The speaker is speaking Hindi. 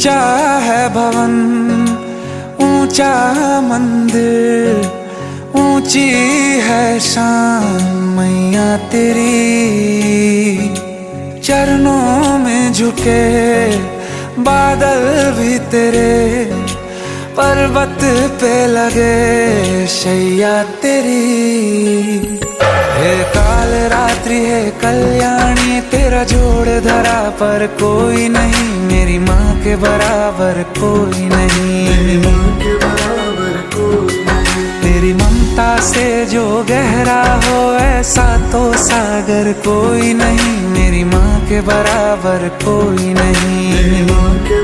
ऊंचा है भवन, ऊंचा मंदिर, ऊंची है शान मैया तेरी। चरणों में झुके बादल भी तेरे, पर्वत पे लगे शैया तेरी। हे काल रात्रि है कल्याणी, तेरा जोड़ धरा पर कोई नहीं, मेरी माँ के बराबर कोई नहीं। तेरी ममता से जो गहरा हो ऐसा तो सागर कोई नहीं, मेरी माँ के बराबर कोई नहीं।